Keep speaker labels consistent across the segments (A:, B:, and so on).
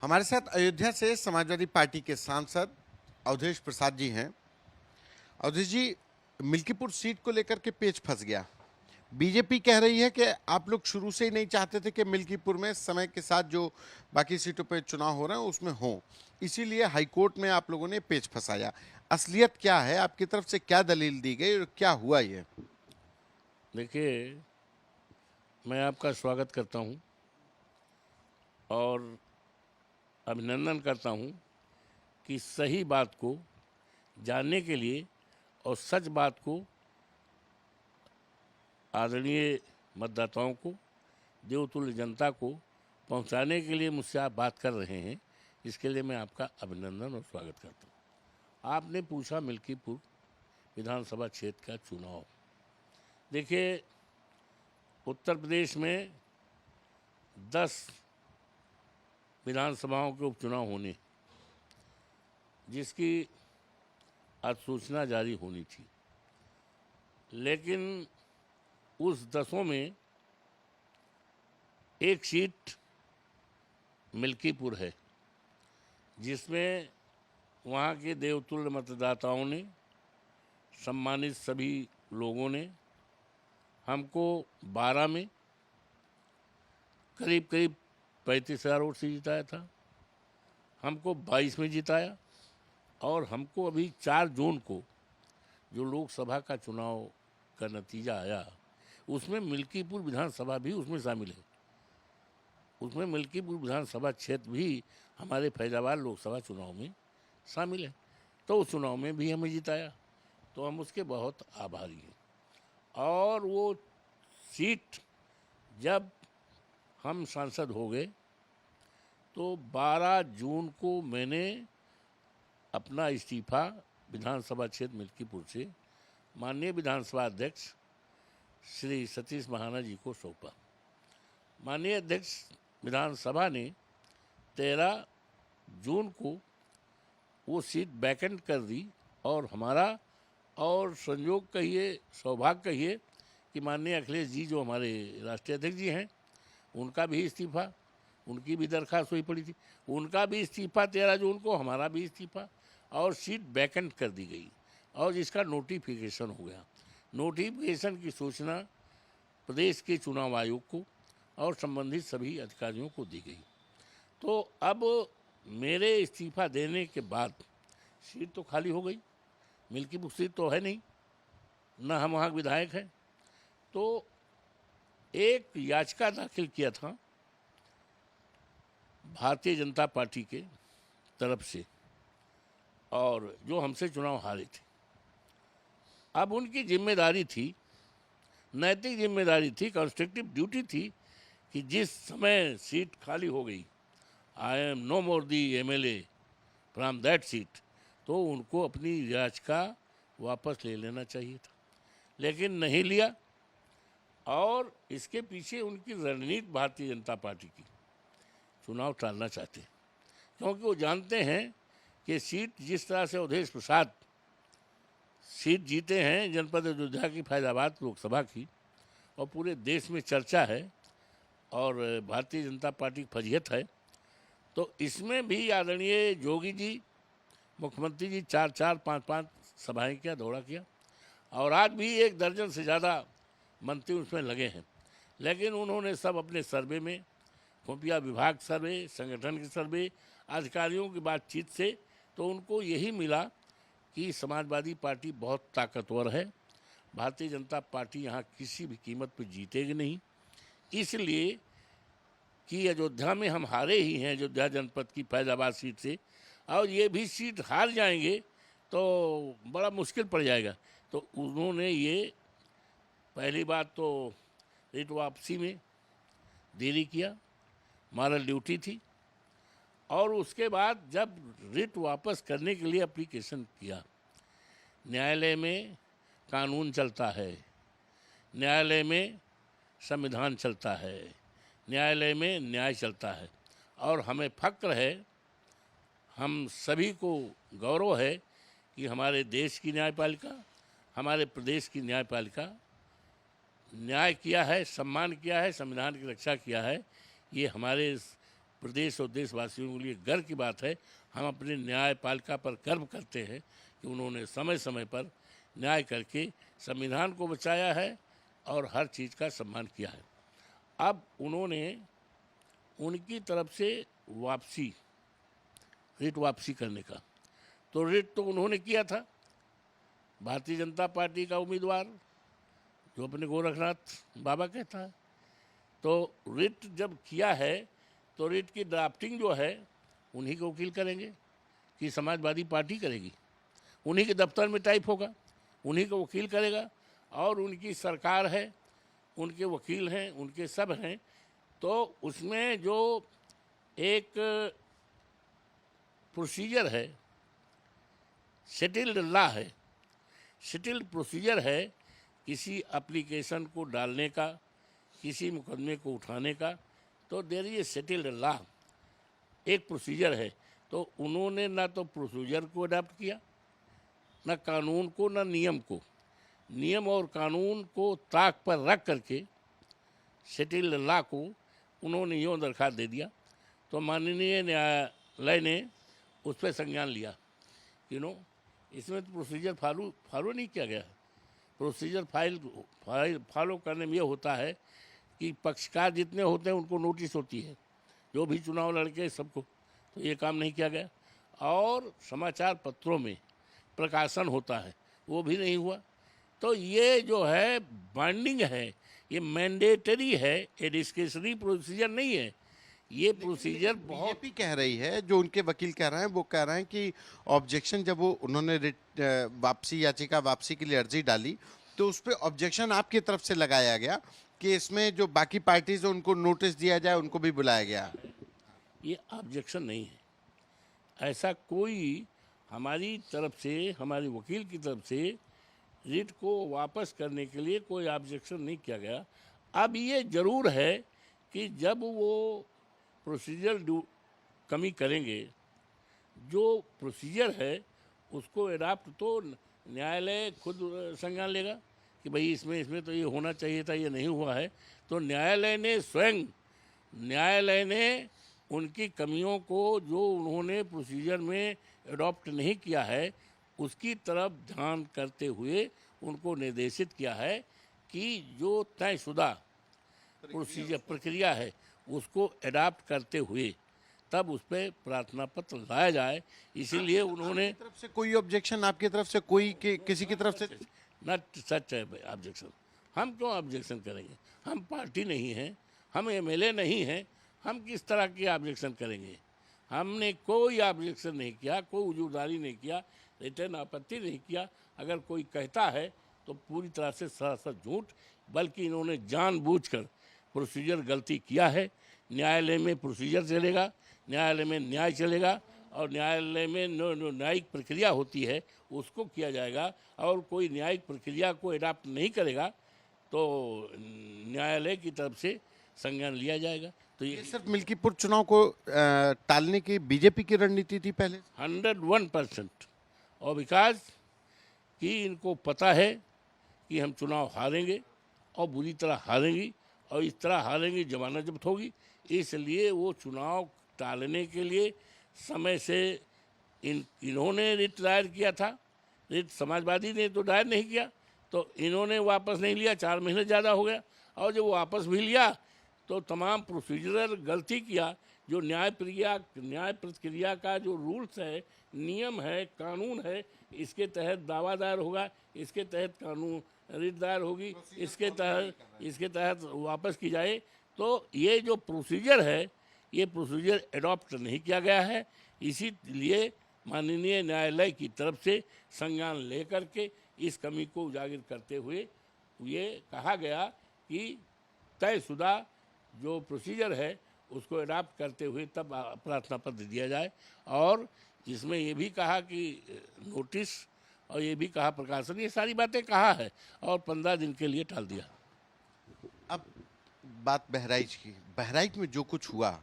A: हमारे साथ अयोध्या से समाजवादी पार्टी के सांसद अवधेश प्रसाद जी हैं। अवधेश जी, मिल्कीपुर सीट को लेकर के पेच फंस गया। बीजेपी कह रही है कि आप लोग शुरू से ही नहीं चाहते थे कि मिल्कीपुर में समय के साथ जो बाकी सीटों पे चुनाव हो रहे हैं उसमें हो, इसीलिए हाईकोर्ट में आप लोगों ने पेच फंसाया। असलियत क्या है? आपकी तरफ से क्या दलील दी गई और क्या हुआ ये?
B: देखिए, मैं आपका स्वागत करता हूं और अभिनंदन करता हूं कि सही बात को जानने के लिए और सच बात को आदरणीय मतदाताओं को, देवतुल्य जनता को पहुंचाने के लिए मुझसे आप बात कर रहे हैं। इसके लिए मैं आपका अभिनंदन और स्वागत करता हूं। आपने पूछा मिल्कीपुर विधानसभा क्षेत्र का चुनाव। देखिए, उत्तर प्रदेश में 10 विधानसभाओं के उपचुनाव होने, जिसकी अधिसूचना जारी होनी थी, लेकिन उस 10 में एक सीट मिल्कीपुर है, जिसमें वहाँ के देवतुल्य मतदाताओं ने, सम्मानित सभी लोगों ने हमको 12 में करीब करीब 35,000 वोट से जिताया था, हमको 22 में जिताया और हमको अभी 4 जून को जो लोकसभा का चुनाव का नतीजा आया, उसमें मिल्कीपुर विधानसभा भी उसमें शामिल है। उसमें मिल्कीपुर विधानसभा क्षेत्र भी हमारे फैजाबाद लोकसभा चुनाव में शामिल है। तो उस चुनाव में भी हमें जिताया, तो हम उसके बहुत आभारी हैं। और वो सीट जब हम सांसद हो गए तो 12 जून को मैंने अपना इस्तीफा विधानसभा क्षेत्र मिल्कीपुर से माननीय विधानसभा अध्यक्ष श्री सतीश महाना जी को सौंपा। माननीय अध्यक्ष विधानसभा ने 13 जून को वो सीट वैकेंट कर दी और हमारा, और संयोग कहिए, सौभाग्य कहिए कि माननीय अखिलेश जी जो हमारे राष्ट्रीय अध्यक्ष जी हैं, उनका भी इस्तीफा, उनकी भी दरख्वास्त हुई पड़ी थी, उनका भी इस्तीफा 13 जून को, हमारा भी इस्तीफा, और सीट वैकेंट कर दी गई और जिसका नोटिफिकेशन हो गया। नोटिफिकेशन की सूचना प्रदेश के चुनाव आयोग को और संबंधित सभी अधिकारियों को दी गई। तो अब मेरे इस्तीफा देने के बाद सीट तो खाली हो गई, मिल्कीपुर सीट तो है नहीं, न हम वहाँ विधायक हैं। तो एक याचिका दाखिल किया था भारतीय जनता पार्टी के तरफ से, और जो हमसे चुनाव हारे थे। अब उनकी जिम्मेदारी थी, नैतिक जिम्मेदारी थी, कॉन्स्ट्रक्टिव ड्यूटी थी कि जिस समय सीट खाली हो गई, I am no more the MLA from that seat, तो उनको अपनी याचिका वापस ले लेना चाहिए था, लेकिन नहीं लिया। और इसके पीछे उनकी रणनीति भारतीय जनता पार्टी की, चुनाव टालना चाहते हैं, क्योंकि वो जानते हैं कि सीट जिस तरह से अवधेश प्रसाद सीट जीते हैं जनपद अयोध्या की, फैजाबाद लोकसभा की, और पूरे देश में चर्चा है और भारतीय जनता पार्टी की फजीहत है, तो इसमें भी आदरणीय योगी जी, मुख्यमंत्री जी 4-4, 5-5 सभाएं किया, दौरा किया, और आज भी 1 दर्जन से ज़्यादा मंत्री उसमें लगे हैं। लेकिन उन्होंने सब अपने सर्वे में, खुफिया विभाग सर्वे, संगठन के सर्वे, अधिकारियों की बातचीत से, तो उनको यही मिला कि समाजवादी पार्टी बहुत ताकतवर है, भारतीय जनता पार्टी यहाँ किसी भी कीमत पर जीतेगी नहीं, इसलिए कि अयोध्या में हम हारे ही हैं, अयोध्या जनपद की फैजाबाद सीट से, और ये भी सीट हार जाएंगे तो बड़ा मुश्किल पड़ जाएगा। तो उन्होंने ये पहली बात तो रिट वापसी में देरी किया, मॉरल ड्यूटी थी, और उसके बाद जब रिट वापस करने के लिए एप्लीकेशन किया, न्यायालय में कानून चलता है, न्यायालय में संविधान चलता है, न्यायालय में न्याय चलता है, और हमें फक्र है, हम सभी को गौरव है कि हमारे देश की न्यायपालिका, हमारे प्रदेश की न्यायपालिका न्याय किया है, सम्मान किया है, संविधान की रक्षा किया है। ये हमारे प्रदेश और देशवासियों के लिए गर्व की बात है। हम अपने न्यायपालिका पर गर्व करते हैं कि उन्होंने समय समय पर न्याय करके संविधान को बचाया है और हर चीज़ का सम्मान किया है। अब उन्होंने उनकी तरफ से वापसी, रिट वापसी करने का, तो रिट तो उन्होंने किया था, भारतीय जनता पार्टी का उम्मीदवार जो अपने गोरखनाथ बाबा कहता है। तो रिट जब किया है तो रिट की ड्राफ्टिंग जो है उन्हीं के वकील करेंगे कि समाजवादी पार्टी करेगी, उन्हीं के दफ्तर में टाइप होगा, उन्हीं का वकील करेगा और उनकी सरकार है, उनके वकील हैं, उनके सब हैं। तो उसमें जो एक प्रोसीजर है, सेटल्ड लॉ है, सेटल्ड प्रोसीजर है किसी एप्लीकेशन को डालने का, किसी मुकदमे को उठाने का, तो there is a settled law, एक प्रोसीजर है। तो उन्होंने ना तो प्रोसीजर को अडॉप्ट किया, ना कानून को, ना नियम को। नियम और कानून को ताक पर रख करके सेटल्ड लॉ को उन्होंने यूँ दरखास्त दे दिया। तो माननीय न्यायालय ने उस पर संज्ञान लिया। इसमें तो प्रोसीजर फॉलो नहीं किया गया है। प्रोसीजर फॉलो करने में ये होता है कि पक्षकार जितने होते हैं उनको नोटिस होती है, जो भी चुनाव लड़के सबको, तो ये काम नहीं किया गया। और समाचार पत्रों में प्रकाशन होता है, वो भी नहीं हुआ। तो ये जो है बाइंडिंग है, ये मैंडेटरी है, ये डिस्क्रिशनरी प्रोसीजर नहीं है। ये प्रोसीजर बहुत
A: बीजेपी कह रही है, जो उनके वकील कह रहे हैं, वो कह रहे हैं कि ऑब्जेक्शन जब वो उन्होंने वापसी याचिका वापसी के लिए अर्जी डाली तो उस पर ऑब्जेक्शन आपकी तरफ से लगाया गया कि इसमें जो बाकी पार्टीज है उनको नोटिस दिया जाए, उनको भी बुलाया गया।
B: ये ऑब्जेक्शन नहीं है, ऐसा कोई हमारी तरफ से, हमारे वकील की तरफ से रिट को वापस करने के लिए कोई ऑब्जेक्शन नहीं किया गया। अब ये ज़रूर है कि जब वो प्रोसीजर कमी करेंगे, जो प्रोसीजर है उसको अडॉप्ट तो न्यायालय खुद संज्ञान लेगा कि भाई इसमें तो ये होना चाहिए था, ये नहीं हुआ है। तो न्यायालय ने उनकी कमियों को, जो उन्होंने प्रोसीजर में अडॉप्ट नहीं किया है, उसकी तरफ ध्यान करते हुए उनको निर्देशित किया है कि जो तयशुदा प्रोसीजर प्रक्रिया है उसको अडॉप्ट करते हुए तब उस पर प्रार्थना पत्र लाया जाए। इसीलिए उन्होंने
A: आपकी तरफ से कोई ऑब्जेक्शन, आपकी तरफ से कोई किसी की तरफ से
B: नॉट सच है ऑब्जेक्शन। हम क्यों ऑब्जेक्शन करेंगे? हम पार्टी नहीं हैं, हम एमएलए नहीं हैं, हम किस तरह की ऑब्जेक्शन करेंगे? हमने कोई ऑब्जेक्शन नहीं किया, कोई वजूदारी नहीं किया, रिटर्न आपत्ति नहीं किया। अगर कोई कहता है तो पूरी तरह से सरासर झूठ, बल्कि इन्होंने जानबूझकर प्रोसीजर गलती किया है। न्यायालय में प्रोसीजर चलेगा, न्यायालय में न्याय चलेगा और न्यायालय में न्यायिक प्रक्रिया होती है उसको किया जाएगा। और कोई न्यायिक प्रक्रिया को अडॉप्ट नहीं करेगा तो न्यायालय की तरफ से संज्ञान लिया जाएगा। तो
A: ये सिर्फ मिल्कीपुर चुनाव को टालने की बीजेपी की रणनीति थी पहले
B: 101%। और विकास कि इनको पता है कि हम चुनाव हारेंगे और बुरी तरह हारेंगी, और इस तरह हारेंगी जमानत जब्त होगी। इसलिए वो चुनाव टालने के लिए समय से इन्होंने रिट दायर किया था। रिट समाजवादी ने तो दायर नहीं किया, तो इन्होंने वापस नहीं लिया, 4 महीने ज़्यादा हो गया। और जब वापस भी लिया तो तमाम प्रोसीजरल गलती किया। जो न्याय प्रक्रिया का जो रूल्स है, नियम है, कानून है, इसके तहत दावा दायर होगा, इसके तहत कानून रिट दायर होगी, इसके तहत वापस की जाए। तो ये जो प्रोसीजर है, ये प्रोसीजर अडॉप्ट नहीं किया गया है। इसीलिए माननीय न्यायालय की तरफ से संज्ञान लेकर के इस कमी को उजागर करते हुए ये कहा गया कि तयशुदा जो प्रोसीजर है उसको अडॉप्ट करते हुए तब प्रार्थना पत्र दिया जाए। और इसमें ये भी कहा कि नोटिस, और ये भी कहा प्रकाशन, ये सारी बातें कहा है और 15 दिन के लिए टाल दिया।
A: अब बात बहराइच की। बहराइच में जो कुछ हुआ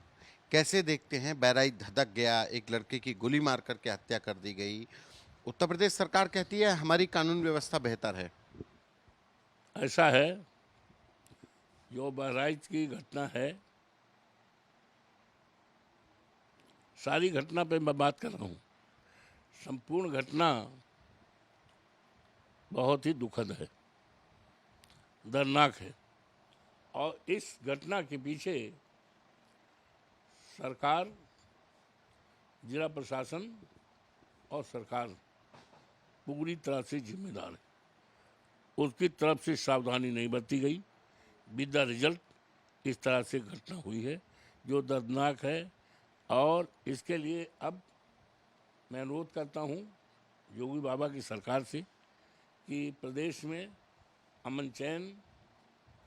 A: कैसे देखते हैं? बहराइच धधक गया, एक लड़के की गोली मार करके हत्या कर दी गई। उत्तर प्रदेश सरकार कहती है हमारी कानून व्यवस्था बेहतर है।
B: ऐसा है, जो बहराइच की घटना है सारी घटना पे मैं बात कर रहा हूँ। संपूर्ण घटना बहुत ही दुखद है, दर्दनाक है, और इस घटना के पीछे सरकार, जिला प्रशासन और सरकार पूरी तरह से जिम्मेदार है। उसकी तरफ से सावधानी नहीं बरती गई, विद द रिजल्ट इस तरह से घटना हुई है जो दर्दनाक है। और इसके लिए अब मैं अनुरोध करता हूँ योगी बाबा की सरकार से कि प्रदेश में अमन चैन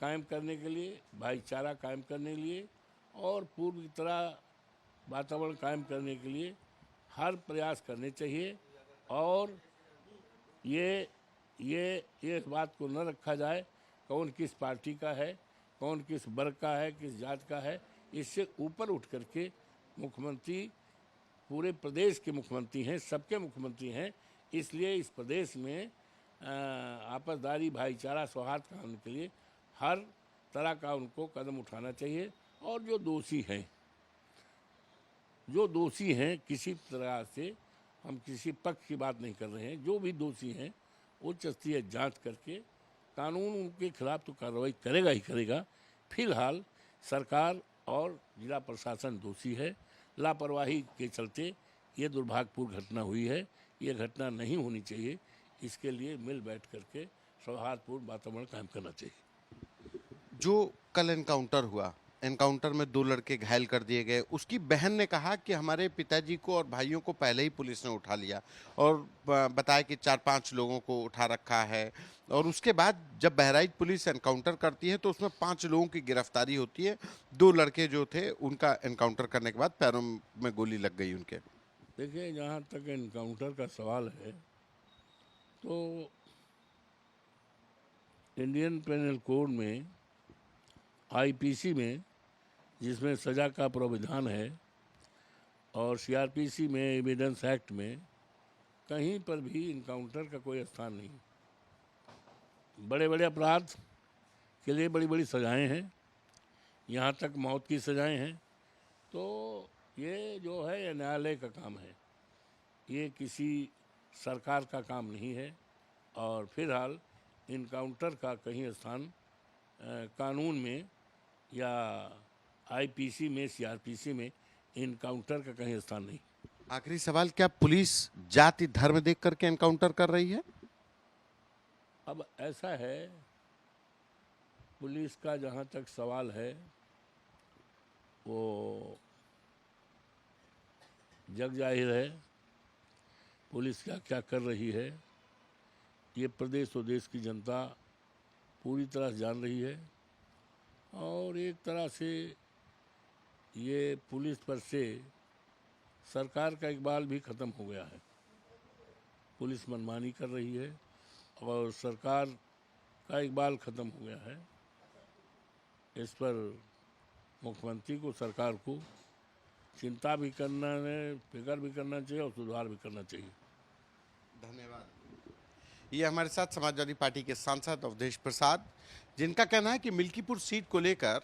B: कायम करने के लिए, भाईचारा कायम करने के लिए और पूर्व की तरह वातावरण कायम करने के लिए हर प्रयास करने चाहिए। और ये इस बात को न रखा जाए कौन किस पार्टी का है, कौन किस वर्ग का है, किस जात का है। इससे ऊपर उठ करके मुख्यमंत्री पूरे प्रदेश के मुख्यमंत्री हैं, सबके मुख्यमंत्री हैं। इसलिए इस प्रदेश में आपसदारी, भाईचारा, सौहार्द कायम के लिए हर तरह का उनको कदम उठाना चाहिए। और जो दोषी हैं किसी तरह से, हम किसी पक्ष की बात नहीं कर रहे हैं, जो भी दोषी हैं उच्च स्तरीय जांच करके कानून उनके खिलाफ तो कार्रवाई करेगा ही करेगा। फिलहाल सरकार और जिला प्रशासन दोषी है। लापरवाही के चलते ये दुर्भाग्यपूर्ण घटना हुई है। ये घटना नहीं होनी चाहिए। इसके लिए मिल बैठ करके सौहार्दपूर्ण वातावरण कायम करना चाहिए।
A: जो कल एनकाउंटर हुआ, एनकाउंटर में 2 लड़के घायल कर दिए गए, उसकी बहन ने कहा कि हमारे पिताजी को और भाइयों को पहले ही पुलिस ने उठा लिया और बताया कि 4-5 लोगों को उठा रखा है। और उसके बाद जब बहराइच पुलिस एनकाउंटर करती है तो उसमें 5 लोगों की गिरफ्तारी होती है। 2 लड़के जो थे उनका एनकाउंटर करने के बाद पैरों में गोली लग गई उनके।
B: देखिए, जहाँ तक एनकाउंटर का सवाल है तो इंडियन पेनल कोड में, आईपीसी में, जिसमें सज़ा का प्रावधान है, और सीआरपीसी में, एविडेंस एक्ट में, कहीं पर भी इनकाउंटर का कोई स्थान नहीं। बड़े बड़े अपराध के लिए बड़ी बड़ी सज़ाएं हैं, यहाँ तक मौत की सज़ाएं हैं। तो ये जो है ये न्यायालय का काम है, ये किसी सरकार का काम नहीं है। और फिलहाल इनकाउंटर का कहीं स्थान कानून में या आईपीसी में, सीआरपीसी में इनकाउंटर का कहीं स्थान नहीं।
A: आखिरी सवाल, क्या पुलिस जाति धर्म देख करके एनकाउंटर कर रही है?
B: अब ऐसा है, पुलिस का जहाँ तक सवाल है वो जग जाहिर है। पुलिस क्या क्या कर रही है ये प्रदेश और देश की जनता पूरी तरह से जान रही है। और एक तरह से ये पुलिस पर से सरकार का इकबाल भी ख़त्म हो गया है। पुलिस मनमानी कर रही है और सरकार का इकबाल ख़त्म हो गया है। इस पर मुख्यमंत्री को, सरकार को चिंता भी करना है, फिक्र भी करना चाहिए और सुधार भी करना चाहिए।
A: धन्यवाद। ये हमारे साथ समाजवादी पार्टी के सांसद अवधेश प्रसाद, जिनका कहना है कि मिल्कीपुर सीट को लेकर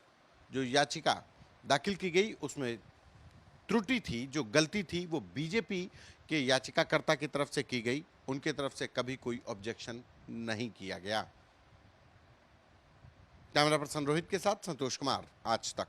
A: जो याचिका दाखिल की गई उसमें त्रुटि थी, जो गलती थी वो बीजेपी के याचिकाकर्ता की तरफ से की गई, उनके तरफ से कभी कोई ऑब्जेक्शन नहीं किया गया। कैमरा पर्सन रोहित के साथ संतोष कुमार, आज तक।